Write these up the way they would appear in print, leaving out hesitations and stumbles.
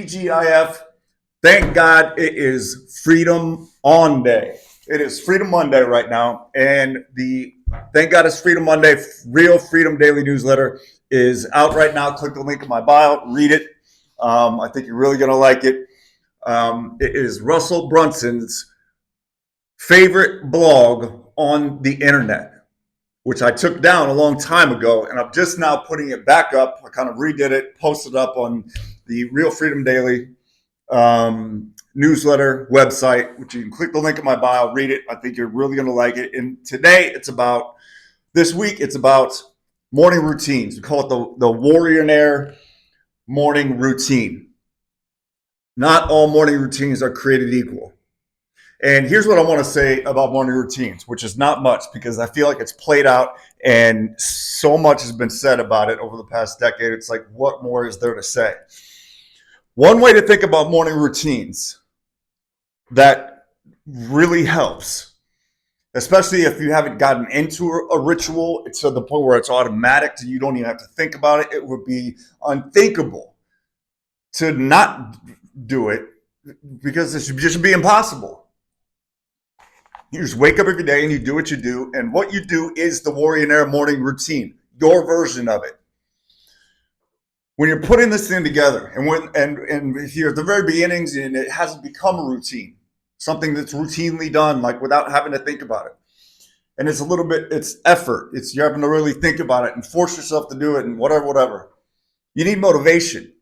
TGIF, thank God it is Freedom On Day. It is Freedom Monday right now. And the Thank God it's Freedom Monday, Real Freedom Daily Newsletter is out right now. Click the link in my bio, read it. I think you're really going to like it. It is Russell Brunson's favorite blog on the internet, which I took down a long time ago, and I'm just now putting it back up. I kind of redid it, posted up on the Real Freedom Daily newsletter website, which you can click the link in my bio, read it. I think you're really going to like it. And this week, it's about morning routines. We call it the Warrionaire morning routine. Not all morning routines are created equal. And here's what I want to say about morning routines, which is not much because I feel like it's played out and so much has been said about it over the past decade. It's like, what more is there to say? One way to think about morning routines that really helps, especially if you haven't gotten into a ritual, it's to the point where it's automatic, so you don't even have to think about it. It would be unthinkable to not do it because it should be impossible. You just wake up every day and you do what you do. And what you do is the Warrionaire morning routine, your version of it. When you're putting this thing together, and if you're at the very beginnings and it hasn't become a routine, something that's routinely done, like without having to think about it. And it's effort. It's you're having to really think about it and force yourself to do it and whatever. You need motivation.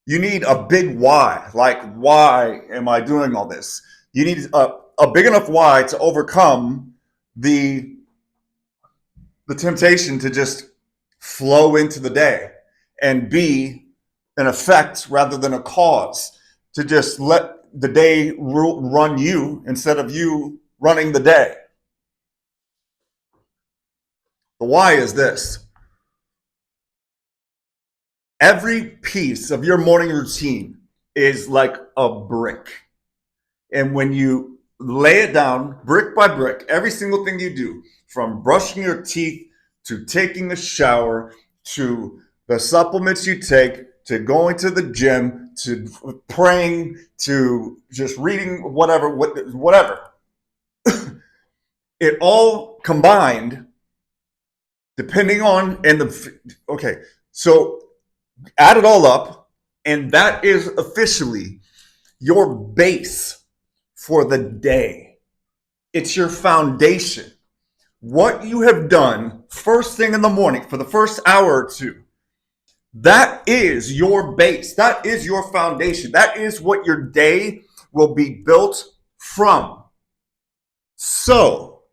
You need a big why. Like, why am I doing all this? You need a big enough why to overcome the temptation to just flow into the day and be an effect rather than a cause, to just let the day run you instead of you running the day. The why is this. Every piece of your morning routine is like a brick. And when you lay it down brick by brick, every single thing you do, from brushing your teeth to taking a shower to the supplements you take to going to the gym to praying to just reading whatever, it all combined, depending on so add it all up, and that is officially your base for the day. It's your foundation. What you have done first thing in the morning for the first hour or two, that is your base. That is your foundation. That is what your day will be built from. So,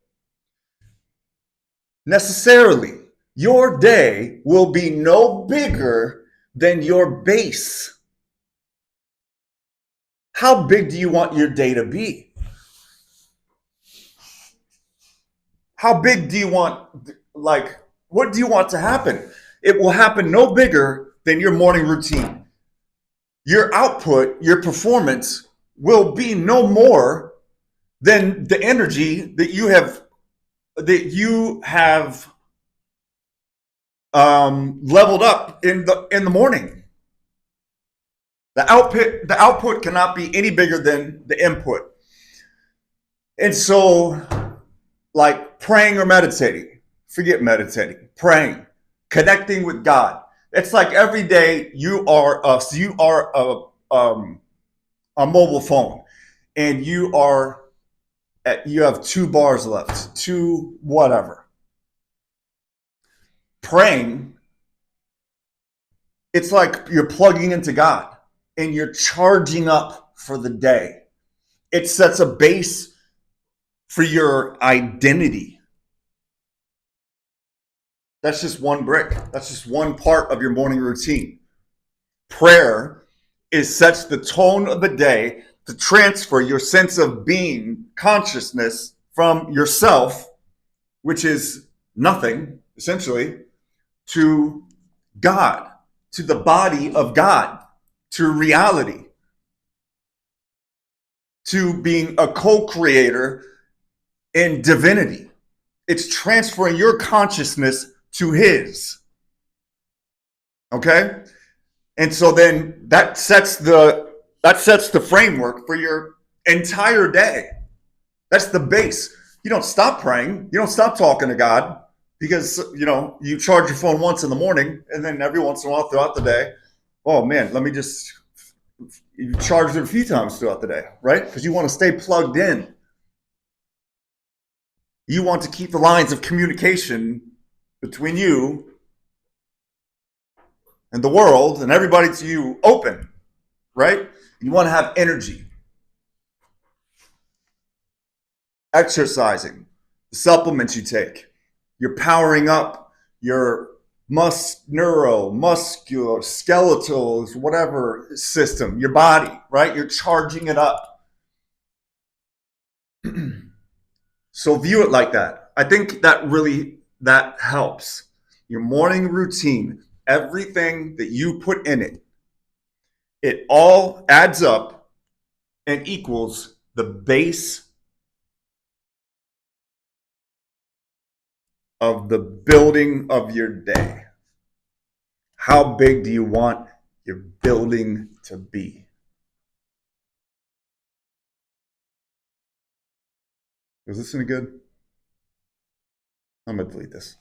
necessarily, your day will be no bigger than your base. How big do you want your day to be? How big do you want, what do you want to happen? It will happen no bigger than your morning routine. Your output, your performance will be no more than the energy that you have leveled up in the morning. The output cannot be any bigger than the input. And so, like praying or meditating, forget meditating, praying, connecting with God. It's like every day you are a mobile phone, and you have 2 bars left, 2 whatever. Praying, it's like you're plugging into God and you're charging up for the day. It sets a base for your identity. That's just one brick. That's just one part of your morning routine. Prayer sets the tone of the day to transfer your sense of being, consciousness from yourself, which is nothing, essentially, to God, to the body of God, to reality, to being a co-creator in divinity. It's transferring your consciousness to His. Okay? And so then that sets the framework for your entire day. That's the base. You don't stop praying. You don't stop talking to God because, you charge your phone once in the morning and then every once in a while throughout the day, oh man, let me just you charge it a few times throughout the day, right? Because you want to stay plugged in. You want to keep the lines of communication between you and the world and everybody to you open, right? You want to have energy. Exercising, the supplements you take, you're powering up your muscular, skeletal, whatever system, your body, right? You're charging it up. So view it like that. I think that helps. Your morning routine, everything that you put in it, it all adds up and equals the base of the building of your day. How big do you want your building to be? Is this any good? I'm going to delete this.